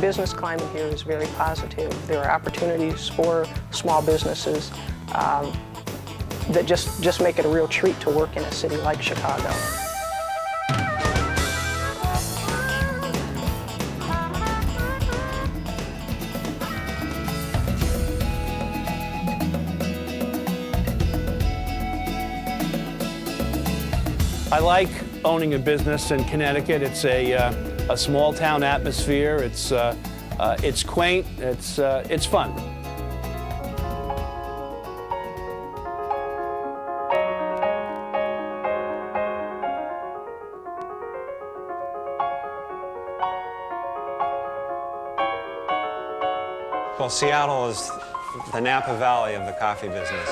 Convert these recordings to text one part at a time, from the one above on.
business climate here is very positive. There are opportunities for small businesses that just make it a real treat to work in a city like Chicago. I like owning a business in Connecticut. It's a small town atmosphere. It's quaint. It's fun. Well, Seattle is the Napa Valley of the coffee business.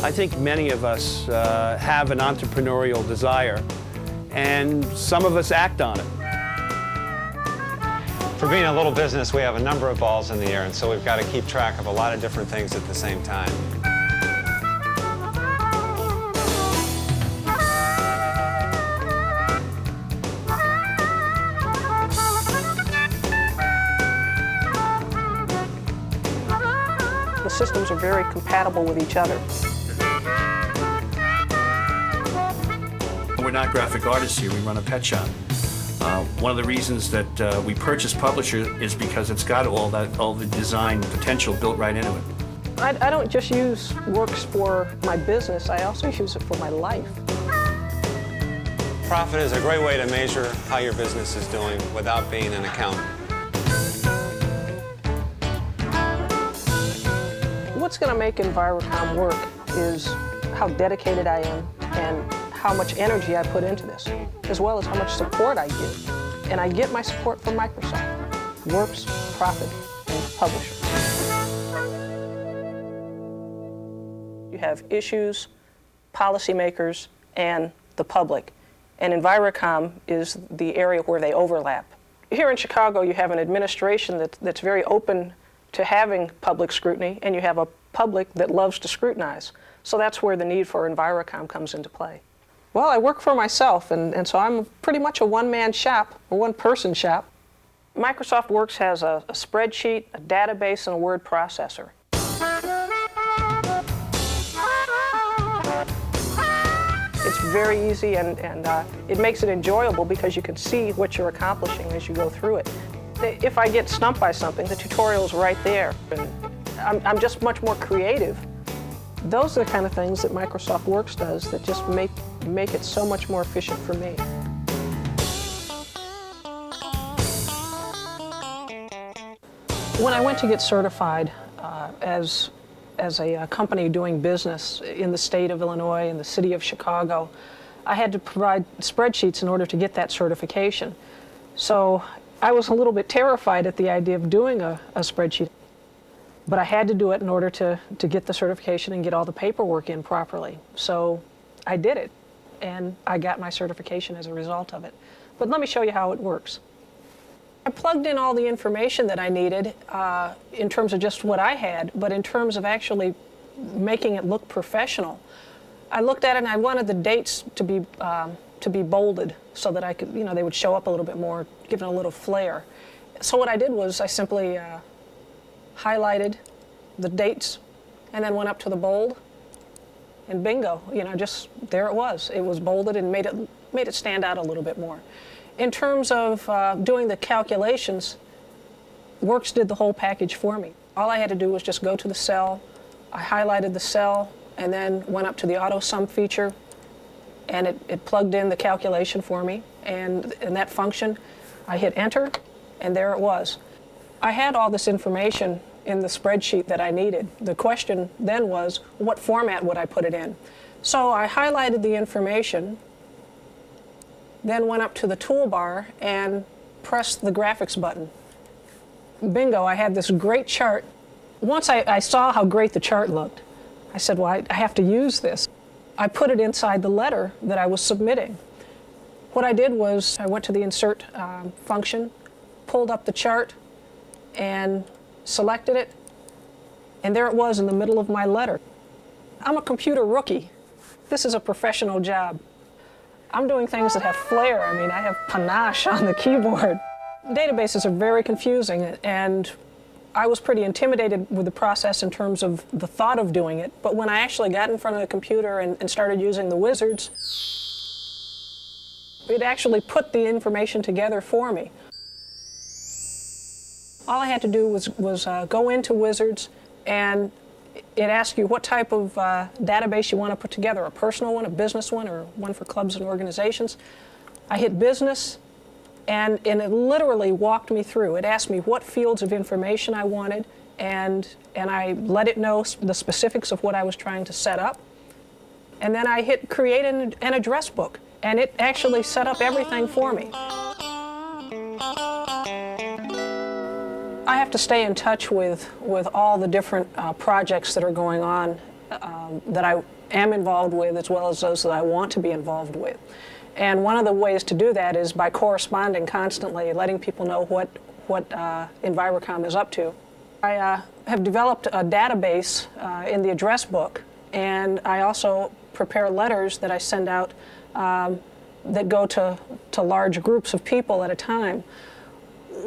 I think many of us have an entrepreneurial desire, and some of us act on it. For being a little business, we have a number of balls in the air, and so we've got to keep track of a lot of different things at the same time. The systems are very compatible with each other. We're not graphic artists here, we run a pet shop. One of the reasons that we purchased Publisher is because it's got all the design potential built right into it. I don't just use Works for my business, I also use it for my life. Profit is a great way to measure how your business is doing without being an accountant. What's going to make Envirocom work is how dedicated I am and how much energy I put into this, as well as how much support I get. And I get my support from Microsoft, Works, Profit, and Publisher. You have issues, policymakers, and the public. And Envirocom is the area where they overlap. Here in Chicago, you have an administration that's very open to having public scrutiny, and you have a public that loves to scrutinize. So that's where the need for Envirocom comes into play. Well, I work for myself, and so I'm pretty much a one-man shop, or one-person shop. Microsoft Works has a spreadsheet, a database, and a word processor. It's very easy, and it makes it enjoyable because you can see what you're accomplishing as you go through it. If I get stumped by something, the tutorial's right there, and I'm just much more creative. Those are the kind of things that Microsoft Works does that just make it so much more efficient for me. When I went to get certified as a company doing business in the state of Illinois, in the city of Chicago, I had to provide spreadsheets in order to get that certification. So I was a little bit terrified at the idea of doing a spreadsheet. But I had to do it in order to get the certification and get all the paperwork in properly. So I did it, and I got my certification as a result of it. But let me show you how it works. I plugged in all the information that I needed in terms of just what I had, but in terms of actually making it look professional. I looked at it and I wanted the dates to be bolded so that I could, they would show up a little bit more, give it a little flair. So what I did was I simply highlighted the dates and then went up to the bold, and bingo, just there it was. It was bolded and made it stand out a little bit more. In terms of doing the calculations, Works did the whole package for me. All I had to do was just go to the cell, I highlighted the cell, and then went up to the auto sum feature, and it plugged in the calculation for me, and in that function, I hit enter, and there it was. I had all this information in the spreadsheet that I needed. The question then was, what format would I put it in? So I highlighted the information, then went up to the toolbar and pressed the graphics button. Bingo, I had this great chart. Once I saw how great the chart looked, I said, well, I have to use this. I put it inside the letter that I was submitting. What I did was I went to the insert function, pulled up the chart, and selected it, and there it was in the middle of my letter. I'm a computer rookie. This is a professional job. I'm doing things that have flair. I mean, I have panache on the keyboard. Databases are very confusing, and I was pretty intimidated with the process in terms of the thought of doing it, but when I actually got in front of the computer and started using the wizards, it actually put the information together for me. All I had to do was go into Wizards, and it asks you what type of database you want to put together, a personal one, a business one, or one for clubs and organizations. I hit business, and it literally walked me through. It asked me what fields of information I wanted, and I let it know the specifics of what I was trying to set up. And then I hit create an address book, and it actually set up everything for me. I have to stay in touch with all the different projects that are going on that I am involved with, as well as those that I want to be involved with. And one of the ways to do that is by corresponding constantly, letting people know what Envirocom is up to. I have developed a database in the address book, and I also prepare letters that I send out that go to large groups of people at a time.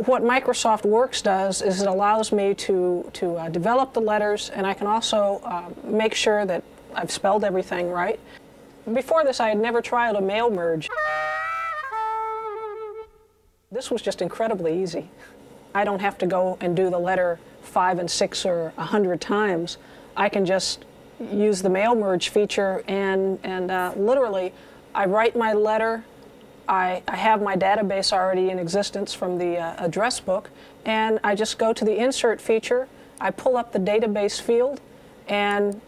What Microsoft Works does is it allows me to develop the letters, and I can also make sure that I've spelled everything right. Before this, I had never tried a mail merge. This was just incredibly easy. I don't have to go and do the letter 5 and 6 or 100 times. I can just use the mail merge feature, and literally, I write my letter. I have my database already in existence from the address book, and I just go to the insert feature. I pull up the database field, and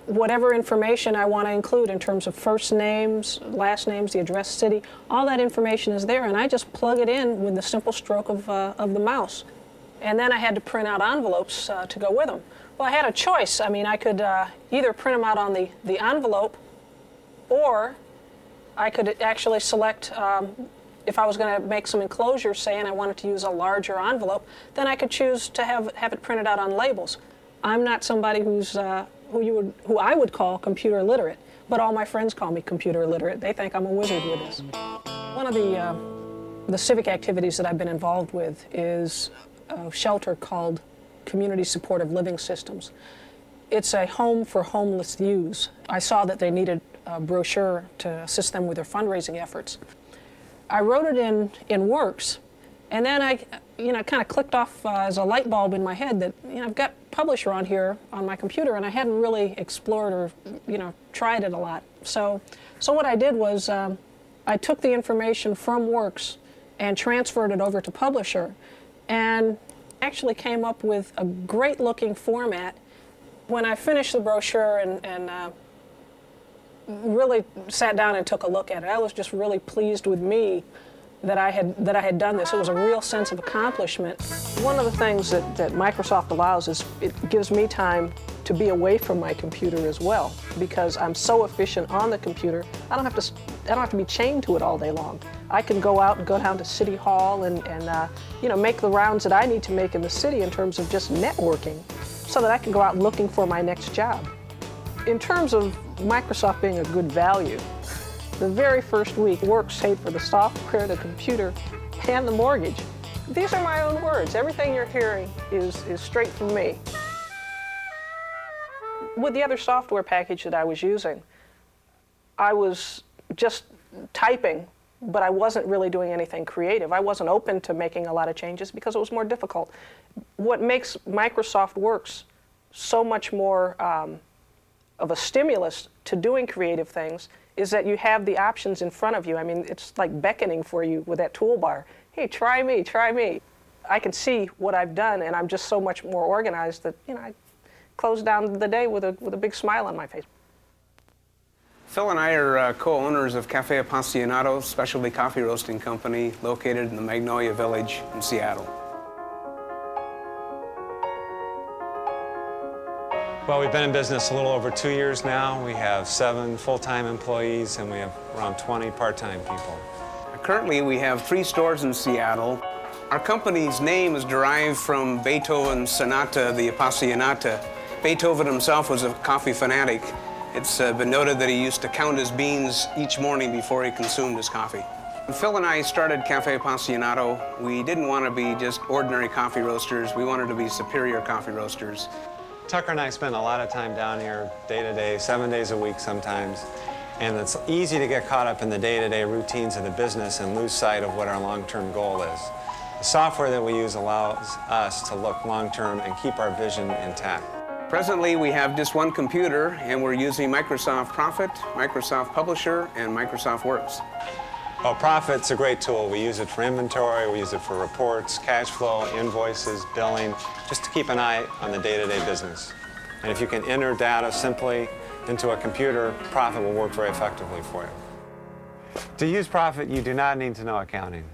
whatever information I want to include in terms of first names, last names, the address, city, all that information is there, and I just plug it in with the simple stroke of the mouse. And then I had to print out envelopes to go with them. Well, I had a choice. I mean, I could either print them out on the envelope, or I could actually select, if I was going to make some enclosures, say, and I wanted to use a larger envelope, then I could choose to have it printed out on labels. I'm not somebody who I would call computer literate, but all my friends call me computer literate. They think I'm a wizard with this. One of the civic activities that I've been involved with is a shelter called Community Supportive Living Systems. It's a home for homeless youths. I saw that they needed a brochure to assist them with their fundraising efforts. I wrote it in Works, and then I kind of clicked off as a light bulb in my head that I've got Publisher on here on my computer, and I hadn't really explored or tried it a lot. So what I did was I took the information from Works and transferred it over to Publisher, and actually came up with a great looking format. When I finished the brochure and really sat down and took a look at it, I was just really pleased with me that I had done this. It was a real sense of accomplishment. One of the things that Microsoft allows is it gives me time to be away from my computer as well, because I'm so efficient on the computer. I don't have to be chained to it all day long. I can go out and go down to City Hall and make the rounds that I need to make in the city in terms of just networking, so that I can go out looking for my next job. In terms of Microsoft being a good value, the very first week, Works paid for the software, the computer, and the mortgage. These are my own words. Everything you're hearing is straight from me. With the other software package that I was using, I was just typing, but I wasn't really doing anything creative. I wasn't open to making a lot of changes because it was more difficult. What makes Microsoft Works so much more of a stimulus to doing creative things is that you have the options in front of you. I mean, it's like beckoning for you with that toolbar. Hey, try me, try me. I can see what I've done, and I'm just so much more organized that I close down the day with a big smile on my face. Phil and I are co-owners of Cafe Appassionato specialty coffee roasting company located in the Magnolia Village in Seattle. Well, we've been in business a little over 2 years now. We have 7 full-time employees, and we have around 20 part-time people. Currently, we have 3 stores in Seattle. Our company's name is derived from Beethoven's sonata, the Appassionata. Beethoven himself was a coffee fanatic. It's been noted that he used to count his beans each morning before he consumed his coffee. When Phil and I started Cafe Appassionato, we didn't want to be just ordinary coffee roasters. We wanted to be superior coffee roasters. Tucker and I spend a lot of time down here day to day, 7 days a week sometimes, and it's easy to get caught up in the day-to-day routines of the business and lose sight of what our long-term goal is. The software that we use allows us to look long-term and keep our vision intact. Presently, we have just one computer, and we're using Microsoft Profit, Microsoft Publisher, and Microsoft Works. Oh, Profit's a great tool. We use it for inventory, we use it for reports, cash flow, invoices, billing, just to keep an eye on the day-to-day business. And if you can enter data simply into a computer, Profit will work very effectively for you. To use Profit, you do not need to know accounting.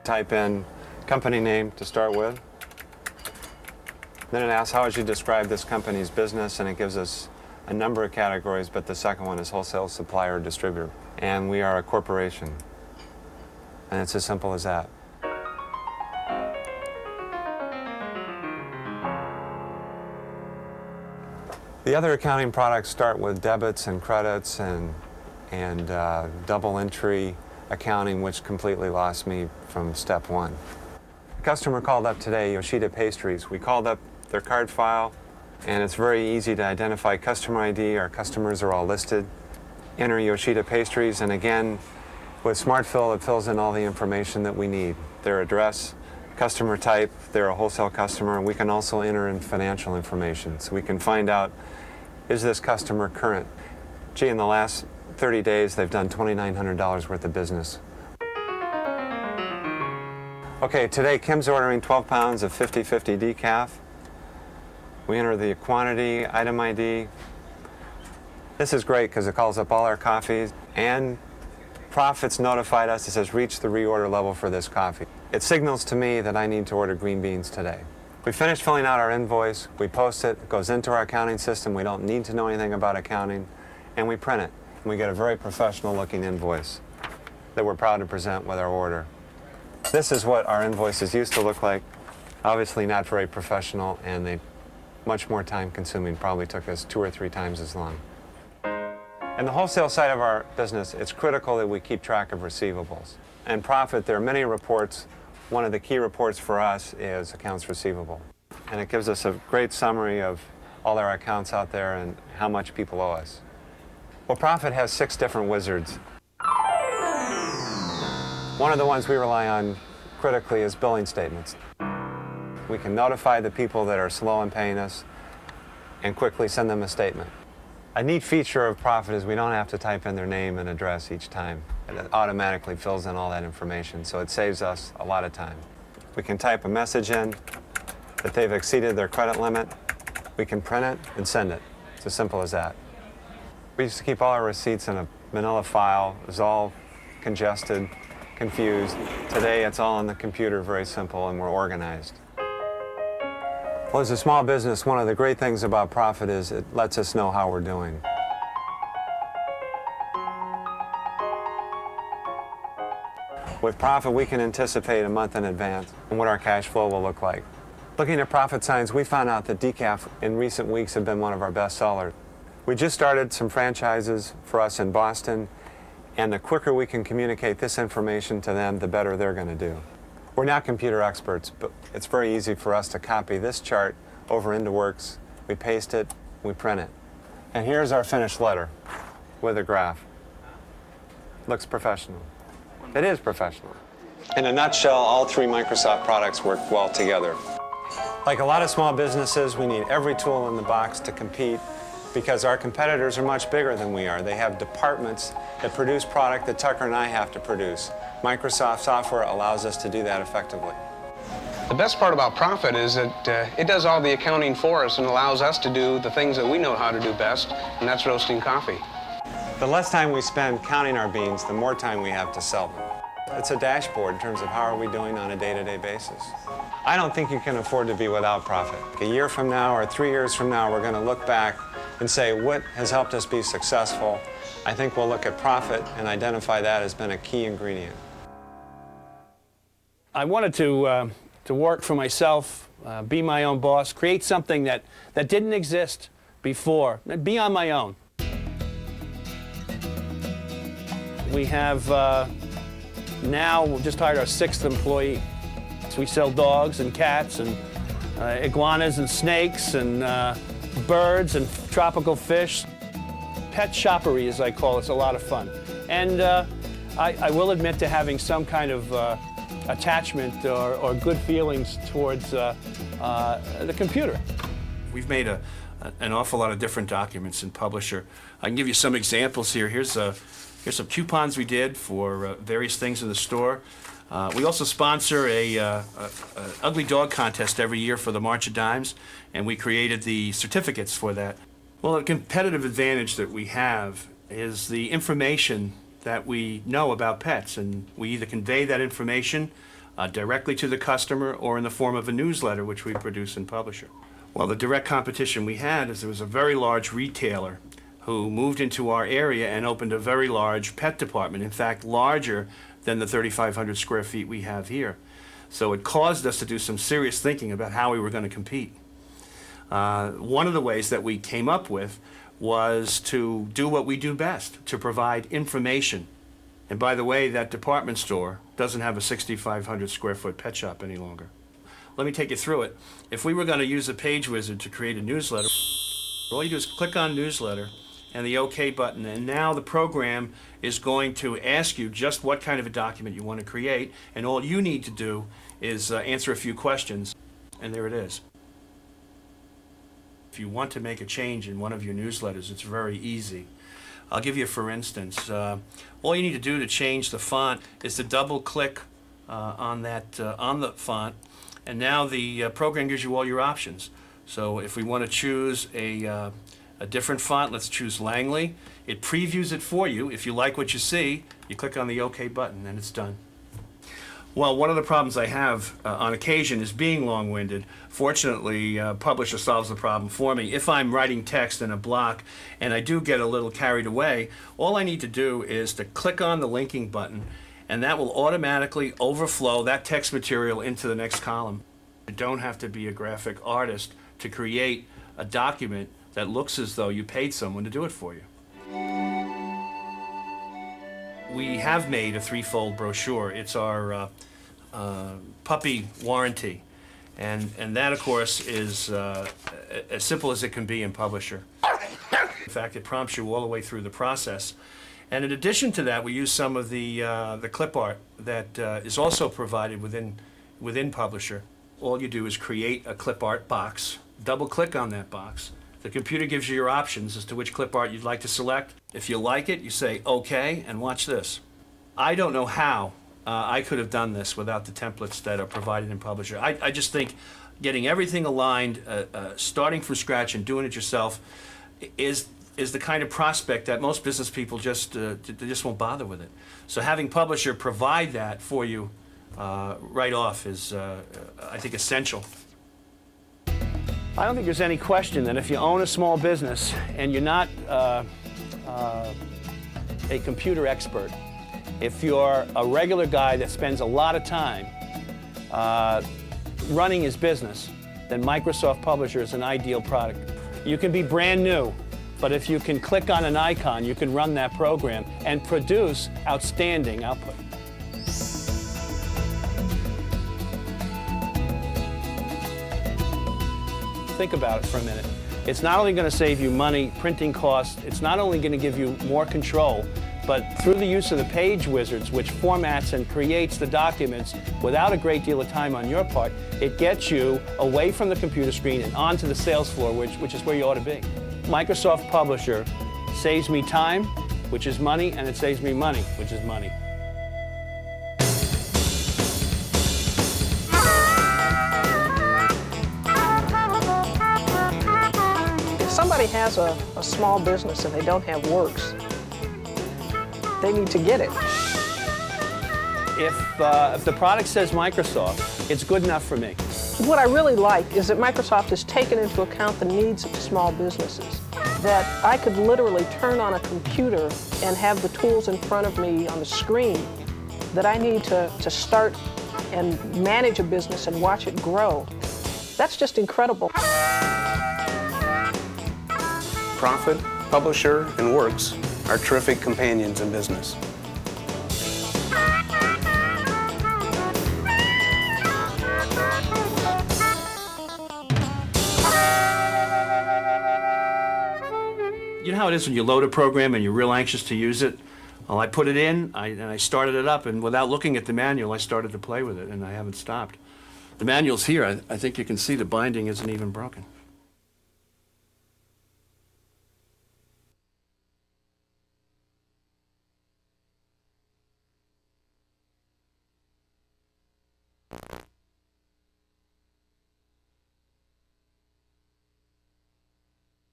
Type in company name to start with. Then it asks, how would you describe this company's business? And it gives us a number of categories, but the second one is wholesale, supplier, distributor. And we are a corporation. And it's as simple as that. The other accounting products start with debits and credits and double entry accounting, which completely lost me from step one. A customer called up today, Yoshida Pastries. We called up their card file, and it's very easy to identify customer ID. Our customers are all listed. Enter Yoshida Pastries, and again, with SmartFill, it fills in all the information that we need. Their address, customer type, they're a wholesale customer, and we can also enter in financial information. So we can find out, is this customer current? Gee, in the last 30 days, they've done $2,900 worth of business. Okay, today Kim's ordering 12 pounds of 50/50 decaf. We enter the quantity, item ID. This is great because it calls up all our coffees, and Profit's notified us. It says reach the reorder level for this coffee. It signals to me that I need to order green beans today. We finish filling out our invoice, we post it goes into our accounting system. We don't need to know anything about accounting, and we print it. And we get a very professional looking invoice that we're proud to present with our order. This is what our invoices used to look like. Obviously not very professional, and they much more time consuming, probably took us 2 or 3 times as long. In the wholesale side of our business, it's critical that we keep track of receivables. And Profit, there are many reports. One of the key reports for us is accounts receivable. And it gives us a great summary of all our accounts out there and how much people owe us. Well, Profit has 6 different wizards. One of the ones we rely on critically is billing statements. We can notify the people that are slow in paying us and quickly send them a statement. A neat feature of Profit is we don't have to type in their name and address each time. It automatically fills in all that information, so it saves us a lot of time. We can type a message in that they've exceeded their credit limit. We can print it and send it. It's as simple as that. We used to keep all our receipts in a manila file. It was all congested, confused. Today it's all on the computer, very simple, and we're organized. Well, as a small business, one of the great things about Profit is it lets us know how we're doing. With Profit, we can anticipate a month in advance what our cash flow will look like. Looking at profit signs, we found out that decaf in recent weeks have been one of our best sellers. We just started some franchises for us in Boston, and the quicker we can communicate this information to them, the better they're going to do. We're not computer experts, but it's very easy for us to copy this chart over into Works. We paste it, we print it. And here's our finished letter with a graph. Looks professional. It is professional. In a nutshell, all 3 Microsoft products work well together. Like a lot of small businesses, we need every tool in the box to compete because our competitors are much bigger than we are. They have departments that produce product that Tucker and I have to produce. Microsoft software allows us to do that effectively. The best part about Profit is that it does all the accounting for us and allows us to do the things that we know how to do best, and that's roasting coffee. The less time we spend counting our beans, the more time we have to sell them. It's a dashboard in terms of how are we doing on a day-to-day basis. I don't think you can afford to be without profit. A year from now or 3 years from now, we're going to look back and say, what has helped us be successful? I think we'll look at profit and identify that as been a key ingredient. I wanted to work for myself, be my own boss, create something that didn't exist before, be on my own. We have now we've just hired our 6th employee. So we sell dogs and cats and iguanas and snakes and birds and tropical fish. Pet shoppery, as I call it, is a lot of fun. And I will admit to having some kind of attachment or good feelings towards the computer. We've made an awful lot of different documents in Publisher. I can give you some examples here. Here's some coupons we did for various things in the store. We also sponsor a ugly dog contest every year for the March of Dimes, and we created the certificates for that. Well, a competitive advantage that we have is the information that we know about pets, and we either convey that information directly to the customer or in the form of a newsletter, which we produce in Publisher. Well, the direct competition we had is there was a very large retailer who moved into our area and opened a very large pet department, in fact, larger than the 3,500 square feet we have here. So it caused us to do some serious thinking about how we were going to compete. One of the ways that we came up with was to do what we do best, to provide information. And by the way, that department store doesn't have a 6,500 square foot pet shop any longer. Let me take you through it. If we were going to use a page wizard to create a newsletter, all you do is click on newsletter and the OK button, and now the program is going to ask you just what kind of a document you want to create, and all you need to do is answer a few questions, and there it is. If you want to make a change in one of your newsletters, it's very easy. I'll give you, for instance, all you need to do to change the font is to double-click on the font, and now the program gives you all your options. So if we want to choose a different font, let's choose Langley. It previews it for you. If you like what you see, you click on the OK button and it's done. Well, one of the problems I have on occasion is being long-winded. Fortunately, Publisher solves the problem for me. If I'm writing text in a block and I do get a little carried away, all I need to do is to click on the linking button, and that will automatically overflow that text material into the next column. You don't have to be a graphic artist to create a document that looks as though you paid someone to do it for you. We have made a 3-fold brochure. It's our puppy warranty. And that, of course, is as simple as it can be in Publisher. In fact, it prompts you all the way through the process. And in addition to that, we use some of the clip art that is also provided within Publisher. All you do is create a clip art box, double-click on that box. The computer gives you your options as to which clip art you'd like to select. If you like it, you say OK, and watch this. I don't know how I could have done this without the templates that are provided in Publisher. I just think getting everything aligned, starting from scratch and doing it yourself is the kind of prospect that most business people just won't bother with it. So having Publisher provide that for you right off is, I think, essential. I don't think there's any question that if you own a small business and you're not a computer expert, if you're a regular guy that spends a lot of time running his business, then Microsoft Publisher is an ideal product. You can be brand new, but if you can click on an icon, you can run that program and produce outstanding output. Think about it for a minute. It's not only going to save you money, printing costs, it's not only going to give you more control, but through the use of the page wizards, which formats and creates the documents without a great deal of time on your part, it gets you away from the computer screen and onto the sales floor, which is where you ought to be. Microsoft Publisher saves me time, which is money, and it saves me money, which is money. Somebody has a small business and they don't have Works, they need to get it. If the product says Microsoft, it's good enough for me. What I really like is that Microsoft has taken into account the needs of small businesses. That I could literally turn on a computer and have the tools in front of me on the screen that I need to start and manage a business and watch it grow. That's just incredible. Profit, Publisher, and Works are terrific companions in business. You know how it is when you load a program and you're real anxious to use it? Well, I put it in, and I started it up, and without looking at the manual, I started to play with it, and I haven't stopped. The manual's here. I think you can see the binding isn't even broken.